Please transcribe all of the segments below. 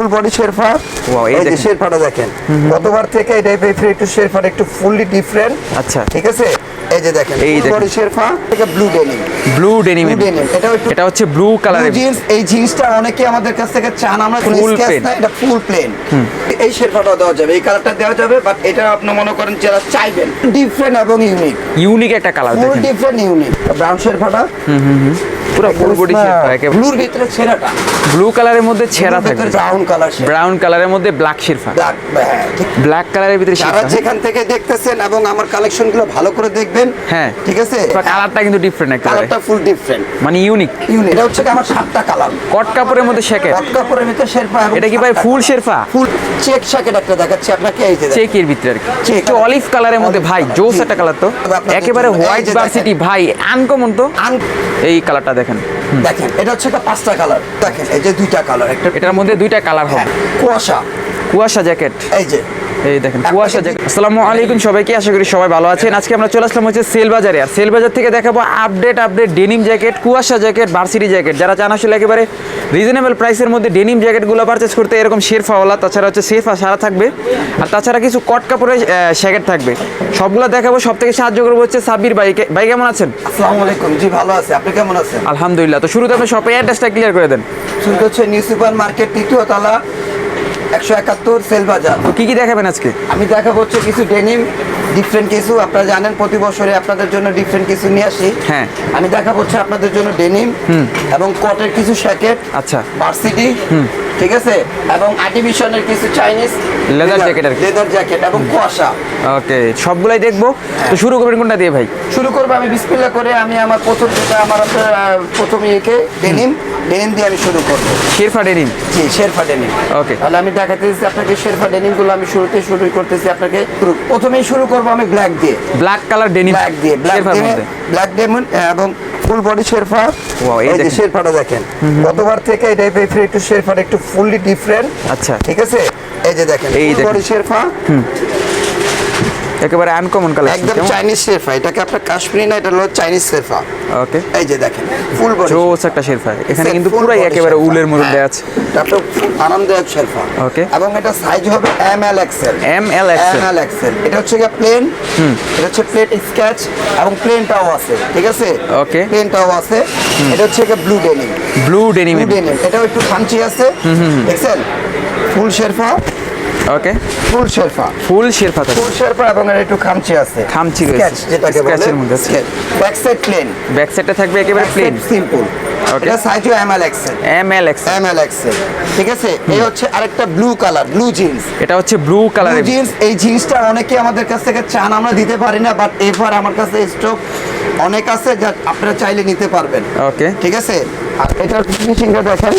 ফুল body sherpa. এই যে শেরফাটা দেখেন, গতবার থেকে এই টাইপের একটু শেরফাটা একটু ফুললি ডিফারেন্ট। আচ্ছা, ঠিক আছে। এই যে দেখেন ফুল বডি শেরফা থেকে ব্লু ডেনিম। ব্লু ডেনিম, এটা হচ্ছে ব্লু কালারের জিন্স। এই জিন্সটা অনেকে আমাদের কাছ থেকে চান, আমরা কোনো স্কেচ না, এটা ফুল প্লেন। এই শেরফাটা দেওয়া যাবে, এই কালারটা দেওয়া যাবে, বাট এটা আপনি মনে করেন যারা চাইবেন ডিফারেন্ট এবং ইউনিক একটা কালার, ফুল ডিফারেন্ট ইউনিক। ব্রাউন শেরফাটা পুরো ফুল বডি শেরফা, একেবারে ব্লুর ভিতরে ছেঁড়াটা, ব্লু কালারের মধ্যে ছেঁড়া থাকবে, ব্রাউন কালার, ব্রাউন কালারের মধ্যে ব্ল্যাক শেরফা, ব্ল্যাক কালারের ভিতরে যারা শেরফা। যেখান থেকে দেখতেছেন এবং আমার কালেকশনগুলো ভালো করে দেখবেন। হ্যাঁ, ঠিক আছে। কালারটা কিন্তু ডিফারেন্ট, একটা কালারটা ফুল ডিফারেন্ট, মানে ইউনিক। এটা হচ্ছে আমার 7টা কালার। কট কাপড়ের মধ্যে শেকেট, কট কাপড়ের ভিতরে শেরফা। এটা কি ভাই ফুল শেরফা? ফুল চেক শেকেট একটা দেখাচ্ছি আপনাকে, এই যে চেকের ভিতরে আর কি, একটু অলিভ কালারের মধ্যে ভাই জোস একটা কালার, তো একেবারে হোয়াইট ভার্সিটি ভাই, আনকমন তো। এই কালারটা দেখেন, দেখেন এটা হচ্ছে 5টা কালার। দেখেন এই যে 2টা কালার, একটা এটার মধ্যে 2টা কালার হবে। কুয়াশা জ্যাকেট, এই দেখেন কুয়াশা জ্যাকেট। আসসালামু আলাইকুম সবাইকে, আশা করি সবাই ভালো আছেন। আজকে আমরা চলে আসলাম হচ্ছে সেল বাজারে, আর সেল বাজার থেকে দেখাবো আপডেট ডেনিম জ্যাকেট, কুয়াশা জ্যাকেট, ভার্সিটি জ্যাকেট। যারা চান আসলে একেবারে রিজনেবল প্রাইসের মধ্যে ডেনিম জ্যাকেটগুলো পারচেস করতে, এরকম শেরফাওয়ালা, তাছাড়া হচ্ছে শেরফা সারা থাকবে, আর তাছাড়া কিছু কট কাপড়ের জ্যাকেট থাকবে, সবগুলো দেখাবো। সব থেকে সাহায্য করবো হচ্ছে সাব্বির ভাইকে। ভাই কেমন আছেন? আসসালামু আলাইকুম। জি ভালো আছি, আপনি কেমন আছেন? আলহামদুলিল্লাহ। তো শুরুতে আপনি শপের অ্যাড্রেসটা ক্লিয়ার করে দেন। শুরু হচ্ছে নিউ সুপার মার্কেট, 3য় তলা, 171 সেল বাজার। তো কি দেখাবেন আজকে? আমি দেখাবো হচ্ছে কিছু ডেনিম ডিফারেন্ট কিছু। আপনারা জানেন প্রতি বছরে আপনাদের জন্য ডিফারেন্ট কিছু নিয়ে আসি। হ্যাঁ, আমি দেখাবো হচ্ছে আপনাদের জন্য ডেনিম এবং কটের কিছু জ্যাকেট। আচ্ছা, ভার্সিটি, ঠিক আছে, এবং আর্টিফিশিয়ালের কিছু Chinese leather jacket, leather jacket এবং কুয়াশা। ওকে, সবগুলাই দেখবো। তো শুরু করবেন কোনটা দিয়ে ভাই? শুরু করবো আমি বিসমিল্লাহ করে। আমি আমার প্রথম যেটা আমার প্রথমে একে ডেনিম দিয়ে আমি শুরু করবো। শেরফা ডেনিম? জি, শেরফা ডেনিম। ওকে, তাহলে আমি দেখাতেছি আপনাকে শেরফা ডেনিমগুলো। আমি শুরু করতেছি আপনাকে। প্রথমেই শুরু করবো আমি ব্ল্যাক দিয়ে, black colour denim, black denim এবং ফুল বডি শেরফা। এই যে শেরফাটা দেখেন, গতবার থেকে এই টাইপের একটু শেরফাটা একটু ফুললি ডিফারেন্ট। আচ্ছা, ঠিক আছে। এই যে দেখেন ফুল বডি শেরফা, একেবারে আনকমন কালার, একদম চাইনিজ শেরফা। এটাকে আপনার কাশ্মীরি না, এটা হলো চাইনিজ শেরফা। ওকে, এই যে দেখেন ফুল বডি জোস একটা শেরফা, এখানে কিন্তু পুরাই একেবারে উলের মধ্যে আছে। এটা খুব আরামদায়ক শেরফা। ওকে, এবং এটা সাইজ হবে ML XL। এটা হচ্ছে কি প্লেন, এটা হচ্ছে প্লেন স্কেচ এবং প্লেনটাও আছে। ঠিক আছে। ওকে, প্লেনটাও আছে। এটা হচ্ছে কি ব্লু ডেনিম। এটাও একটু খামচি আছে, দেখছেন? ফুল শেরফা। ওকে, ফুল শেরফা এবং এর একটু খামচি আছে, খামচি রয়েছে যেটাকে বলে স্কেচের মধ্যে। ব্যাক সাইড প্লেন, ব্যাক সাইডটা থাকবে একেবারে প্লেন, সিম্পল। এটা সাইজ ML XL। ঠিক আছে। এই হচ্ছে আরেকটা ব্লু কালার, ব্লু জিন্স। এটা হচ্ছে ব্লু কালারের জিন্স। এই জিন্সটা অনেকে আমাদের কাছ থেকে চান, আমরা দিতে পারি না, বাট এবার আমার কাছে স্টক অনেক আছে, যা আপনারা চাইলে নিতে পারবেন। ওকে, ঠিক আছে। আর এটার ফিনিশিংটা দেখেন,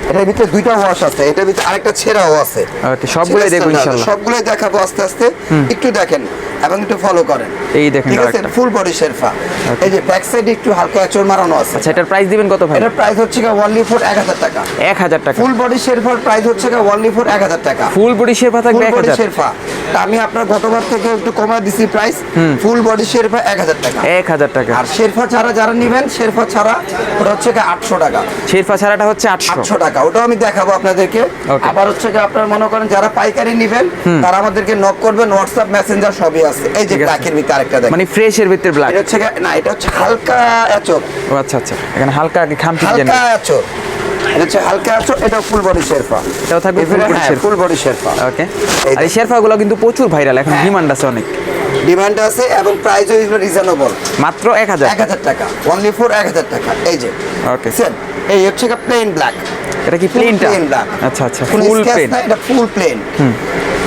এটার ভিতরে 2টা ওয়াশ আছে, এটার ভিতরে আরেকটা ছেঁড়াও আছে। ওকে, সবগুলাই দেখবো ইনশাআল্লাহ, সবগুলাই দেখাবো আস্তে আস্তে। একটু দেখেন এবং একটু ফলো করেন। এই দেখেন, ঠিক আছে। Full body sherpa. এই যে ব্যাক সাইডে একটু হালকা আঁচড় মারানো আছে। আচ্ছা, এটার প্রাইস দিবেন কত ভাই? এটার প্রাইস হচ্ছে 1000 টাকা। 1000 টাকা। ফুল বডি শেরফার প্রাইস হচ্ছে 1000 টাকা। ফুল বডি শেরফা থাকবে 1000 শেরফা। তা আমি আপনার গতবার থেকে একটু কমায় দিছি প্রাইস। ফুল বডি শেরফা 1000 টাকা। 1000 টাকা। আর শেরফা ছাড়া যারা নেবেন, শেরফা ছাড়া ওটা হচ্ছে 800 টাকা। শেরফা ছাড়াটা হচ্ছে 800 টাকা। ওটাও আমি দেখাবো আপনাদেরকে। আবার হচ্ছে আপনারা মনে করেন যারা পাইকারি নেবেন, তারা আমাদেরকে নক করবেন, হোয়াটসঅ্যাপ মেসেঞ্জার সবই আছে। এই যে ব্ল্যাকের ভিতরে আরেকটা দেখেন, মানে ফ্রেশের ভিতরে ব্ল্যাক। এটা হচ্ছে না, এটা হচ্ছে হালকা আঁচড়। ও আচ্ছা, এখানে হালকা খামচি, হালকা আঁচড়। এটা হচ্ছে হালকা আঁচড়। এটা ফুল বডি শেরফা। এটাও থাকবে ফুল বডি শেরফা। ওকে। আর এই শেরফাগুলো কিন্তু প্রচুর ভাইরাল, এখন ডিমান্ড আছে, অনেক ডিমান্ড আছে এবং প্রাইসও রিজনেবল, মাত্র 1000 টাকা। অনলি ফর 1000 টাকা। এই যে ওকে, এই হচ্ছে প্লেন ব্ল্যাক। এটা কি প্লেনটা? আচ্ছা, ফুল প্লেন। এটা ফুল প্লেন,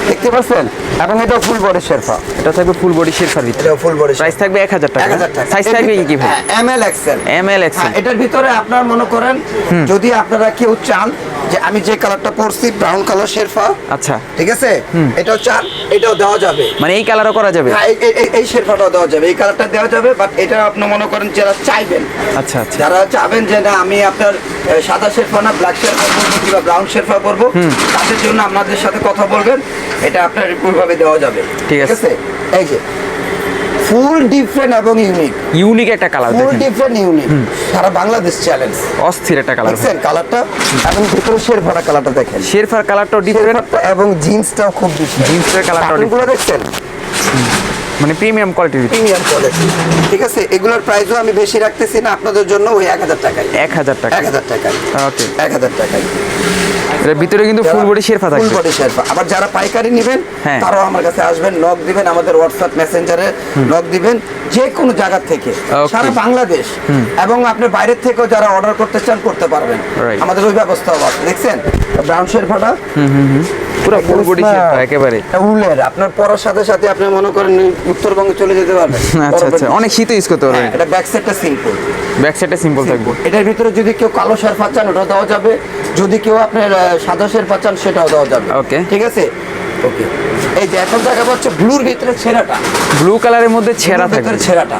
দেখতে পাচ্ছেন? এবং এটা ফুল বডি শেরফা। এটা থাকবে ফুল বডি শেরফার ভিতরে। এটা ফুল বডি প্রাইস থাকবে 1000 টাকা। সাইজ থাকবে কি ভাই? ML XL। এটার ভিতরে আপনার মনে করেন যদি আপনারা কেউ চান যে আমি যে কালারটা পরছি ব্রাউন কালার শেরফা, আচ্ছা, ঠিক আছে, এটাও চান, এটাও দেওয়া যাবে, মানে এই কালারও করা যাবে। এই শেরফাটাও দেওয়া যাবে, এই কালারটা দেওয়া যাবে, বাট এটা আপনি মনে করেন যারা চাইবেন, আচ্ছা, যারা চাবেন যে না আমি আপনার সাদা শেরফা না ব্ল্যাক শেরফা পরবো কিংবা ব্রাউন শেরফা পরবো, তাদের জন্য আপনাদের সাথে কথা বলবেন, এটা আপনার ওইভাবে দেওয়া যাবে। ঠিক আছে। এই যে ফুল ডিফারেন্ট এবং ইউনিক। ইউনিক একটা কালার ফুল দেখেন, ডিফারেন্ট ইউনিক, সারা বাংলাদেশ চ্যালেঞ্জ। অস্থির একটা কালার। দেখছেন কালারটা, এবং ভিতরে শেরফাটা কালারটা দেখেন, শেরফার কালারটাও ডিফারেন্ট এবং জিন্সটাও খুব ডিফারেন্ট। জিন্সের কালারটাও কালারগুলো দেখছেন, মানে প্রিমিয়াম কোয়ালিটির। Premium quality. ঠিক আছে, এগুলোর প্রাইসও আমি বেশি রাখতেছি না আপনাদের জন্য, ওই 1000 টাকায়। 1000 টাকা। 1000 টাকায়। ওকে, 1000 টাকায়। এর ভিতরে কিন্তু ফুল বডি শেরফা ফুল থাকবে। বডি শেরফা। আবার যারা পাইকারি নেবেন হ্যাঁ। তারাও আমার কাছে আসবেন, নক দিবেন, আমাদের হোয়াটসঅ্যাপ মেসেঞ্জারে নক দিবেন, যে কোনো জায়গা থেকে Okay. সারা বাংলাদেশ, এবং আপনি বাইরের থেকেও যারা অর্ডার করতে চান করতে পারবেন, Right. আমাদের ওই ব্যবস্থাও আছে। দেখছেন ব্রাউন শেরফাটা পুরো ফুল বডি শেরফা একেবারে। উলের, আপনার পরার সাথে সাথে আপনি মনে করেন উত্তরবঙ্গে চলে যেতে পারবেন। আচ্ছা আচ্ছা, অনেক শীতে ইউজ করতে পারবেন। হ্যাঁ, এটা ব্যাক সাইডটা সিম্পল। ব্যাক সাইডটা সিম্পল থাকবে। এটার ভিতরে যদি কেউ কালো শেরফা চান ওটা দেওয়া যাবে, যদি কেউ আপনার সাদা শেরফা চান সেটাও দেওয়া যাবে। Okay. ঠিক আছে, ওকে। এই যে এখন দেখা যাচ্ছে ব্লুর ভিতরে ছেঁড়াটা, ব্লু কালারের মধ্যে ছেঁড়া ব্লুর ভিতরে থাকবে, ছেঁড়াটা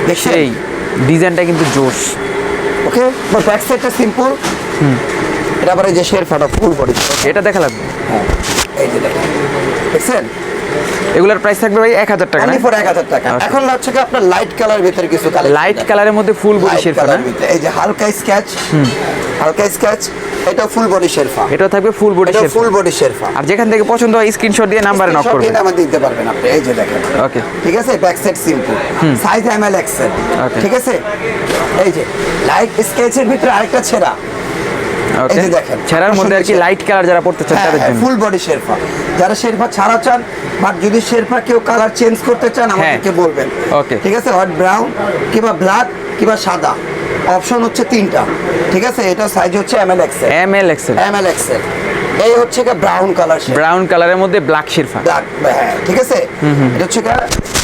দেখছেন? সেই ডিজাইনটা কিন্তু জোশ। ওকে, বা ব্যাক সাইডটা সিম্পল। এটা আবার এই যে শেরফাটা ফুল বডি। এটা দেখা লাগবে। হ্যাঁ, এই যে দেখেন, দেখছেন? এগুলার প্রাইস থাকবে ভাই 1000 টাকা না? অনলি ফর 1000 টাকা। Okay. এখন হচ্ছে কি আপনার লাইট কালার ভিতরে কিছু কালার, লাইট কালারের মধ্যে ফুল বডি শেরফা না? এই যে হালকা স্কেচ, হালকা স্কেচ, এটা ফুল বডি শেরফা। এটা থাকবে ফুল বডি এটা শেরফা। ফুল বডি শেরফা। আর যেখান থেকে পছন্দ হয় স্ক্রিনশট দিয়ে নাম্বারে নক করবেন। এটা আমাদের দিতে পারবেন আপনি, এই যে দেখেন। ওকে, ঠিক আছে, back side simple, size M L XL. Okay. ঠিক আছে, এই যে লাইট স্কেচের ভিতরে আরেকটা ছেঁড়া, ওকে। এই যে দেখেন। ছেঁড়ার মধ্যে আর কি লাইট কালার যারা পড়তে চান তাদের জন্য। Full body sherpa. যারা শেরফা ছাড়া চান, বাট যদি শেরফা কেউ কালার চেঞ্জ করতে চান আমাদেরকে বলবেন। Okay. ঠিক আছে, হোয়াইট ব্রাউন কিংবা ব্ল্যাক কিংবা সাদা, অপশন হচ্ছে 3টা। ঠিক আছে, এটা সাইজ হচ্ছে M L XL. M L XL. M L XL. এই হচ্ছে কি ব্রাউন কালার শেরফা। ব্রাউন কালারের মধ্যে ব্ল্যাক শেরফা। ব্ল্যাক, হ্যাঁ ঠিক আছে। এটা হচ্ছে কি,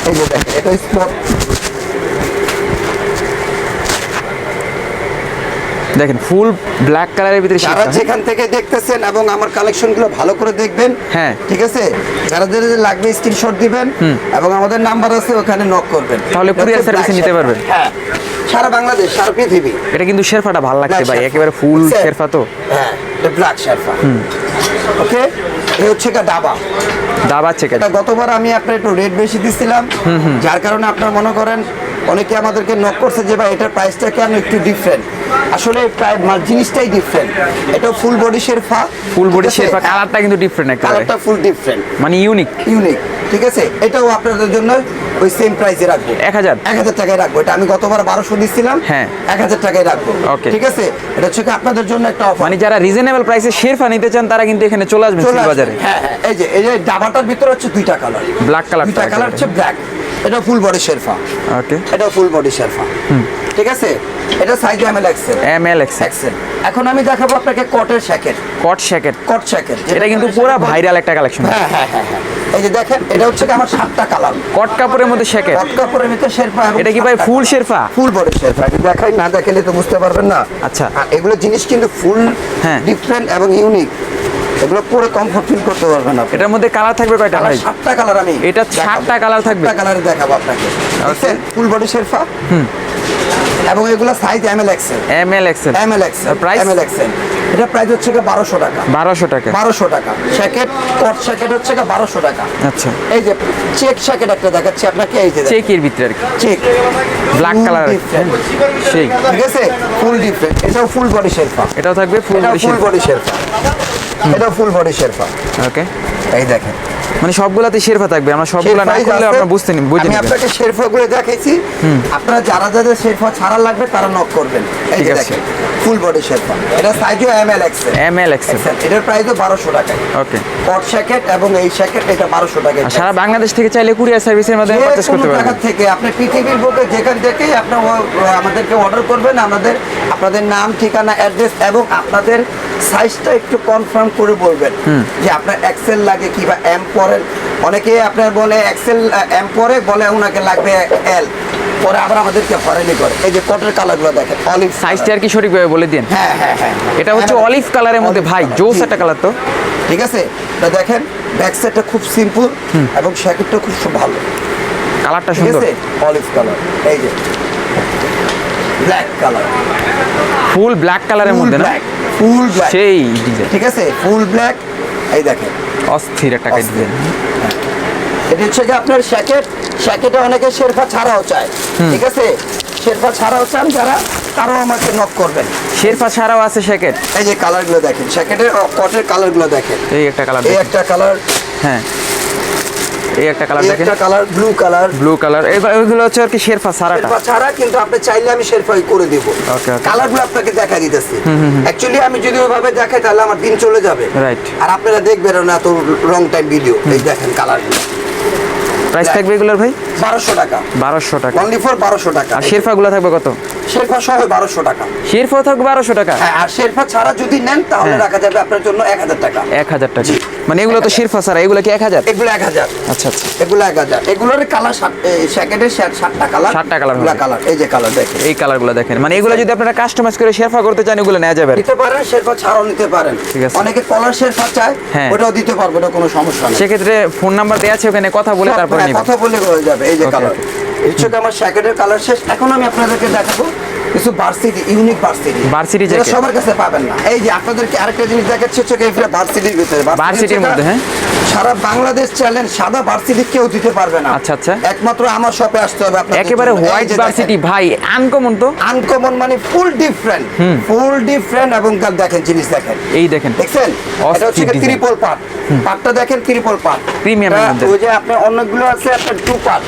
এই যে দেখেন, এটা স্পট। দেখেন ফুল ব্ল্যাক কালারের ভিতরে যারা শেরফা। যেখান থেকে দেখতেছেন এবং আমার কালেকশনগুলো ভালো করে দেখবেন। হ্যাঁ। ঠিক আছে, যারা যারা লাগবে স্ক্রিনশট দিবেন, এবং আমাদের নাম্বার আছে ওখানে নক করবেন, তাহলে courier service এ নিতে পারবেন। হ্যাঁ, সারা বাংলাদেশ, সারা পৃথিবী। এটা কিন্তু শেরফাটা ভালো লাগছে Black ভাই, শেরফা। একেবারে ফুল দেখছেন? শেরফা তো। হ্যাঁ, এটা ব্ল্যাক শেরফা। ওকে, এই হচ্ছে কি ডাবা। দাবা চেকে। এটা গতবার আমি আপনার একটু রেট বেশি দিছিলাম, যার কারণে আপনার মনে করেন অনেকে আমাদেরকে নক করছে যে ভাই এটার প্রাইসটা কেন একটু ডিফারেন্ট। আসলে প্রায় জিনিসটাই ডিফারেন্ট। এটা ফুল বডি শেরফা। ফুল বডি শেরফা, কালারটা কিন্তু ডিফারেন্ট একেবারে, কালারটা ফুল ডিফারেন্ট, মানে ইউনিক। ইউনিক। ঠিক আছে, এটাও আপনাদের জন্য ওই সেম প্রাইসে রাখবো, 1000। 1000 টাকায় রাখবো। এটা আমি গতবার 1200 দিছিলাম, হ্যাঁ। 1000 টাকায় রাখবো। Okay. ঠিক আছে, এটা হচ্ছে কি আপনাদের জন্য একটা অফার। মানে যারা রিজনেবল প্রাইসে শেরফা নিতে চান তারা কিন্তু এখানে চলে আসবেন চলে সিল আসবে। বাজারে। হ্যাঁ হ্যাঁ, এই যে ডাবাটার ভিতরে হচ্ছে 2টা কালার, ব্ল্যাক কালার। 2টা কালার হচ্ছে ব্ল্যাক। এটা ফুল বডি শেরফা। ওকে, এটা ফুল বডি শেরফা। ঠিক আছে, এটা size M L XL. M L XL. XL. এখন আমি দেখাবো আপনাকে কটের শ্যাকেট। কট শ্যাকেট। কট শ্যাকেট, এটা কিন্তু পুরো ভাইরাল একটা কালেকশন। হ্যাঁ হ্যাঁ হ্যাঁ হ্যাঁ, এই যে দেখেন, এটা হচ্ছে কি আমার 7টা কালার। কট কাপড়ের মধ্যে শ্যাকেট। কট কাপড়ের ভিতরে শেরফা। এটা কি ভাই ফুল শেরফা? ফুল বডি শেরফা। এটা দেখাই, না দেখালে তো বুঝতে পারবেন না। আচ্ছা। আর এগুলো জিনিস কিন্তু ফুল হ্যাঁ। ডিফারেন্ট এবং ইউনিক। এগুলো পুরো কমফর্ট ফিল করতে পারবেন আপনি। এটার মধ্যে কালার থাকবে কয়টা ভাই? 7টা কালার আমি এটা 7টা কালার থাকবে? 7টা কালারে দেখাবো আপনাকে। দেখছেন, ফুল বডি শেরফা। এবং এগুলো size M L XL. M L XL. M L XL. Price? M L XL. এটা প্রাইস হচ্ছে কি 1200 টাকা। 1200 টাকা। 1200 টাকা। শ্যাকেট, কট শ্যাকেট হচ্ছে কি 1200 টাকা। আচ্ছা, এই যে চেক শ্যাকেট একটা দেখাচ্ছি আপনাকে, এই যে দেখেন। চেকের ভিতরে আর কি, চেক ব্ল্যাক কালার। সেই, ঠিক আছে, ফুল ডিফারেন্ট। এটাও ফুল বডি শেরফা। এটাও থাকবে ফুল এটাও বডি ফুল শেরফা। বডি শেরফা। এটাও ফুল বডি শেরফা। ওকে, এই দেখেন, মানে সবগুলাতে শেরফা থাকবে। আমরা সবগুলা না শেরফাই করলে আছে। আপনারা বুঝতে বুঝে আমি নেবেন। আপনাকে শেরফা গুলো দেখাইছি, আপনারা যারা যাদের শেরফা ছাড়া লাগবে তারা নক করবেন। এই ঠিক যে আছে। দেখেন, ফুল বডি শেরফা। এটা সাইজও এমএল এক্সেল। M L Excel. এটার প্রাইসও 1200 টাকা। ওকে, কট শ্যাকেট এবং এই শ্যাকেট এটা 1200 টাকা। আর সারা বাংলাদেশ থেকে চাইলে কুরিয়ার সার্ভিসের মাধ্যমে পারচেজ করতে জায়গা পারবেন। থেকে আপনি পৃথিবীর বুকে যেখান থেকেই আপনি আমাদেরকে অর্ডার করবেন, আপনাদের নাম, ঠিকানা, অ্যাড্রেস এবং আপনাদের সাইজটা একটু কনফার্ম করে বলবেন যে আপনার এক্সেল লাগে কি বা এম পরেন। অনেকে আপনার বলে এক্সেল এম পরে, বলে ওনাকে লাগবে এল, পরে আবার আমাদেরকে হরেনি করে। এই যে কটের কালারগুলো দেখেন, অলিভ সাইজটা আর কি সঠিকভাবে বলে দিন। হ্যাঁ হ্যাঁ হ্যাঁ, এটা হচ্ছে অলিভ কালারের মধ্যে ভাই, জোস একটা কালার তো। ঠিক আছে, এটা দেখেন, ব্যাক সাইডটা খুব সিম্পল এবং শ্যাকেটটা খুব ভালো। কালারটা ঠিক সুন্দর, আছে, অলিভ কালার। এই যে ব্ল্যাক কালার, ফুল ব্ল্যাক কালারের মধ্যে না, ফুল ব্ল্যাক। সেই ডিজাইন, ঠিক আছে, ফুল ব্ল্যাক। এই দেখেন, অস্থির একটা ডিজাইন। এটা হচ্ছে কি আপনার শ্যাকেটে অনেকে শেরফা ছাড়াও চায়, ঠিক আছে? শেরফা ছাড়াও চান যারা, তারাও আমাকে নক করবেন। শেরফা ছাড়াও আছে শ্যাকেট। এই যে কালারগুলো দেখেন, শ্যাকেটের কটের কালারগুলো দেখেন। এই একটা কালার, এই একটা কালার, হ্যাঁ এই একটা কালার এই দেখেন, একটা কালার, ব্লু কালার। এইগুলো হচ্ছে আর কি শেরফা ছাড়াটা। শেরফা ছাড়া, কিন্তু আপনি চাইলে আমি শেরফাই করে দিব। ওকে ওকে, কালারগুলো আপনাকে দেখা দিতেছি। অ্যাকচুয়ালি আমি যদি ওইভাবে দেখাই তাহলে আমার দিন চলে যাবে, রাইট। আর আপনারা দেখবেন না তো লং টাইম ভিডিও। এই দেখেন কালারগুলো। প্রাইস থাকবে এগুলোর ভাই 1200 টাকা, 1200 টাকা। অনলি ফর 1200 টাকা। আর শেরফাগুলো থাকবে কত? শেরফা সহ 1200 টাকা। শেরফা থাকবে 1200 টাকা। হ্যাঁ, আর শেরফা ছাড়া যদি নেন তাহলে রাখা যাবে আপনার জন্য 1000 টাকা। 1000 টাকা, মানে এগুলো তো শেরফা ছাড়া, এগুলো কি 1000? এগুলো 1000। আচ্ছা আচ্ছা, এগুলো 1000। এগুলোর কালার শ্যাকেটের 7টা কালার, 7টা কালার এগুলো কালার। এই যে কালার দেখেন, এই কালারগুলো দেখেন। মানে এগুলো যদি আপনারা কাস্টমাইজ করে শেরফা করতে চান এগুলো নেওয়া যাবে। নিতে পারেন, শেরফা ছাড়াও নিতে পারেন। ঠিক আছে। অনেকে কলার শেরফা চায়, হ্যাঁ। ওটাও দিতে পারবো, ওটা কোনো সমস্যা নেই। সেক্ষেত্রে ফোন নাম্বার দেওয়া আছে, ওখানে কথা বলে তারপরে হ্যাঁ, নিবেন। কথা বলে হয়ে যাবে। এই যে Okay, কালার, হচ্ছে আমার শ্যাকেটের কালার শেষ। এখন আমি আপনাদেরকে দেখাবো কিছু ভার্সিটি, ইউনিক ভার্সিটি, ভার্সিটি যেটা জ্যাকেট। সবার কাছে পাবেন না। এই যে আপনাদেরকে আরেকটা জিনিস দেখাচ্ছি, হচ্ছে এটা ভার্সিটির ভিতরে। ভার্সিটির মধ্যে, হ্যাঁ। সারা বাংলাদেশ চ্যালেঞ্জ, সাদা ভার্সিটি কেউ দিতে পারবে না। আচ্ছা আচ্ছা, একমাত্র আমার শপে আসতে হবে আপনাদের একেবারে জন্য। এই হোয়াইট যে ভার্সিটি দেখেন, ভাই, আনকমন তো। আনকমন মানে ফুল ডিফারেন্ট, ফুল ডিফারেন্ট। এবং দেখেন জিনিস দেখেন, এই দেখেন, দেখছেন? এটা হচ্ছে design। Triple part. পার্টটা দেখেন, ট্রিপল পার্ট, Premium এর মধ্যে। ওই যে আপনার অন্যগুলো আছে আপনার 2 পার্ট,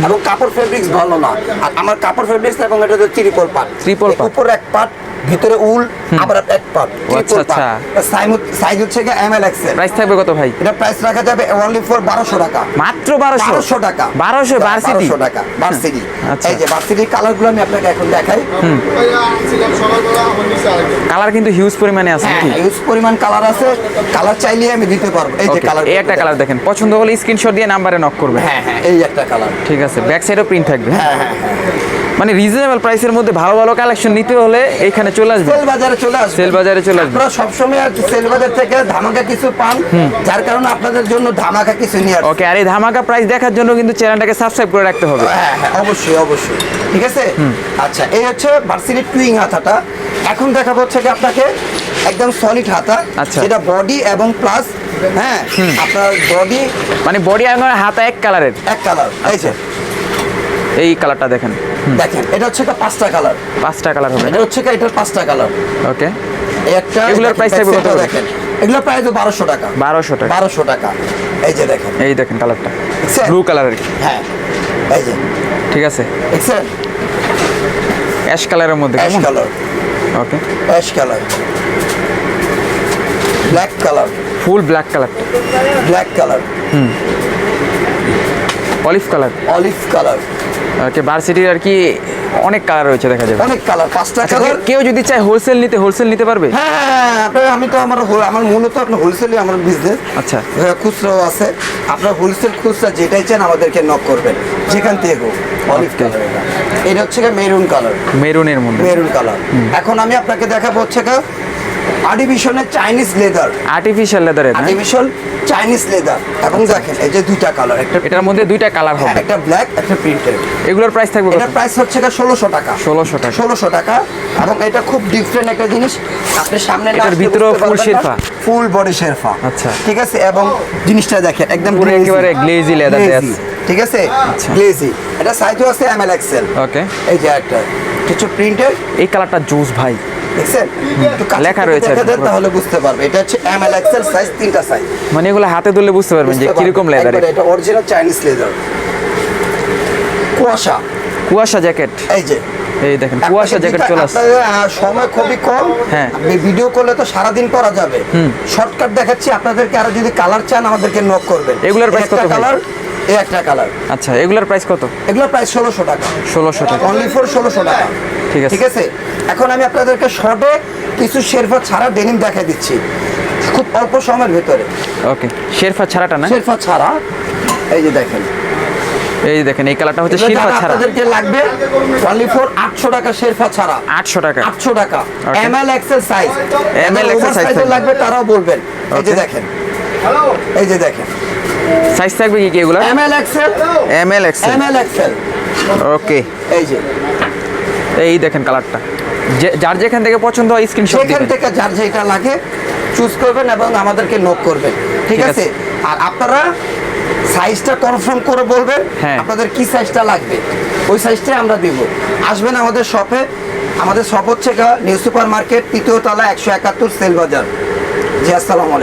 এবং কাপড় ফেব্রিক্স ভালো না। আর আমার কাপড় ফেব্রিক্স, এবং এটা হচ্ছে ট্রিপল পার্ট। Triple part। উপরে এক পার্ট, ভিতরে উল, আবার এক পার্ট, আচ্ছা, ট্রিপল পার্ট। সাইজ হচ্ছে এমএল এক্সেল। প্রাইস থাকবে কত ভাই? এটা প্রাইস রাখা যাবে অনলি ফর 1200 টাকা। মাত্র 1200 1200 টাকা। 1200 ভার্সিটি। 1200 টাকা ভার্সিটি। আচ্ছা। এই যে ভার্সিটি কালারগুলো আমি আপনাকে এখন দেখাই। কালার কিন্তু হিউজ পরিমাণে আছে হ্যাঁ, নাকি? হিউজ পরিমাণ কালার আছে। কালার চাইলে আমি দিতে পারবো। এই যে Okay, কালার, এই একটা কালার দেখেন, পছন্দ হলে স্ক্রিনশট দিয়ে নাম্বারে নক করবে। হ্যাঁ হ্যাঁ, এই একটা কালার। ঠিক আছে, ব্যাক সাইডেও প্রিন্ট থাকবে। হ্যাঁ হ্যাঁ হ্যাঁ, মানে রিজনেবল প্রাইসের মধ্যে ভালো ভালো কালেকশন নিতে হলে এখানে চলে আসবে, সেল বাজারে চলে আসবে। সেল বাজারে চলে আসবে। আপনারা সবসময় আর কি সেল বাজার থেকে ধামাকা কিছু পান, যার কারণে আপনাদের জন্য ধামাকা কিছু নিয়ে আসবে। ওকে, আর এই ধামাকা প্রাইস দেখার জন্য কিন্তু চ্যানেলটাকে সাবস্ক্রাইব করে রাখতে হবে। হ্যাঁ হ্যাঁ, অবশ্যই অবশ্যই। ঠিক আছে। আচ্ছা, এই হচ্ছে ভার্সিটি টুইং হাতাটা। এখন দেখাবো হচ্ছে কি আপনাকে একদম সলিড হাতা। আচ্ছা। যেটা বডি এবং প্লাস, হ্যাঁ, আপনার বডি মানে বডি আর হাতা এক কালারের। এক কালার। এই যে এই কালারটা দেখেন, দেখেন, এটা হচ্ছে 5টা কালার। 5টা কালার হবে। এটা হচ্ছে এটার 5টা কালার। ওকে, এই একটা, এগুলোর দেখেন, price থাকবে কত করে? দেখেন, এগুলোর প্রাইস 1200 টাকা। 1200 টাকা। 1200 টাকা। এই যে দেখেন, এই দেখেন কালারটা, দেখছেন? ব্লু কালারের। হ্যাঁ, এই যে ঠিক আছে, দেখছেন, অ্যাশ কালারের মধ্যে। Ash colour, okay, ash colour, black colour, full black কালারটা, black colour, olive colour. Olive colour. Okay, ভার্সিটির আর কি অনেক কালার রয়েছে, দেখা যাবে। অনেক কালার, 5টা আচ্ছা, কালার। কেউ যদি চায় হোলসেল নিতে পারবে? হ্যাঁ, আমি তো আমার মূলত আপনার হোলসেলই আমার বিজনেস। আচ্ছা, খুচরাও আছে। আপনার হোলসেল খুচরা যেটাই চান আমাদেরকে নক করবেন, যেখান থেকে হোক। Olive Okay. কালার, এটা হচ্ছে মেরুন কালার। মেরুনের মধ্যে, মেরুন কালার। এখন আমি আপনাকে দেখাবো হচ্ছে আর্টিফিশিয়ালের চাইনিজ লেদার। আর্টিফিশিয়াল লেদারের। Artificial Chinese leather. এবং দেখেন, এই যে 2টা কালার, একটা এটার মধ্যে 2টা কালার হবে। একটা ব্ল্যাক, একটা প্রিন্টেড। এগুলোর প্রাইস থাকবে কত? এটার প্রাইস হচ্ছে 1600 টাকা। 1600 টাকা। 1600 টাকা। এবং এটা খুব ডিফারেন্ট একটা জিনিস। আপনি সামনে না এটার আসলে ভিতরেও বুঝতে full পারবেন না। শেরপা। Full body sherpa. আচ্ছা। ঠিক আছে। এবং জিনিসটা দেখেন, একদম পুরো glazy, একেবারে গ্লেজি লেদার দেয়া glazy, আছে। ঠিক আছে, আচ্ছা। গ্লেজি। এটা সাইজও আছে এমএল এক্সেল। ওকে, এই যে একটা কিছু প্রিন্টেড, এই কালারটা জুস ভাই, দেখছেন? একটু কাছে লেখা থেকে রয়েছে দেখা দেন, পুরো। তাহলে বুঝতে পারবে। এটা হচ্ছে এমএল এক্সেল সাইজ, 3টা সাইজ। মানে এগুলো হাতে ধরলে বুঝতে পারবেন যে কিরকম লেদার। এটা অরিজিনাল চাইনিজ লেদার। কুয়াশা, কুয়াশা জ্যাকেট। এই যে এই দেখেন, কুয়াশা জ্যাকেট চলে আসছে। আপনাদের সময় খুবই কম। হ্যাঁ। আপনি ভিডিও করলে তো সারাদিন করা যাবে। শর্টকাট দেখাচ্ছি আপনাদেরকে। আর যদি কালার চান আমাদেরকে নক করবেন। এগুলোর price কত ভাই? কালার, এই একটা কালার। আচ্ছা, এগুলোর প্রাইস কত? এগুলো প্রাইস 1600 টাকা। 1600 টাকা। অনলি ফর 1600 টাকা। ঠিক আছে। ঠিক আছে। এখন আমি আপনাদেরকে শর্টে কিছু শেরফা ছাড়া ডেনিম দেখাই দিচ্ছি, খুব অল্প সময়ের ভেতরে। ওকে, শেরফা ছাড়াটা না? শেরফা ছাড়া, এই যে দেখেন, এই দেখেন, এই কালারটা হচ্ছে এগুলো শেরফা যারা ছাড়া। আপনাদেরকে লাগবে অনলি ফর 800 টাকা শেরফা ছাড়া। 800 টাকা। 800 টাকা। Okay. ML XL size. ML XL size থাকবে। লাগবে তারাও বলবেন। এই যে Okay. দেখেন, এই যে দেখেন, সাইজ থাকবে কি এগুলো? M L XL, M L XL. M L XL. Okay, এই যে এই দেখেন কালারটা, যার যেখান থেকে পছন্দ হয় স্ক্রিনশট সেখান দিবেন। থেকে যার যেটা লাগে চুজ করবেন এবং আমাদেরকে নক করবেন। ঠিক ঠিক আছে। আর আপনারা সাইজটা কনফার্ম করে বলবেন হ্যাঁ। আপনাদের কি সাইজটা লাগবে, ওই সাইজটাই আমরা দিব। আসবেন আমাদের শপে, আমাদের শপ হচ্ছে নিউ সুপার মার্কেট 3য় তলা 171 সেল বাজার। জি আসসালামু আলাইকুম।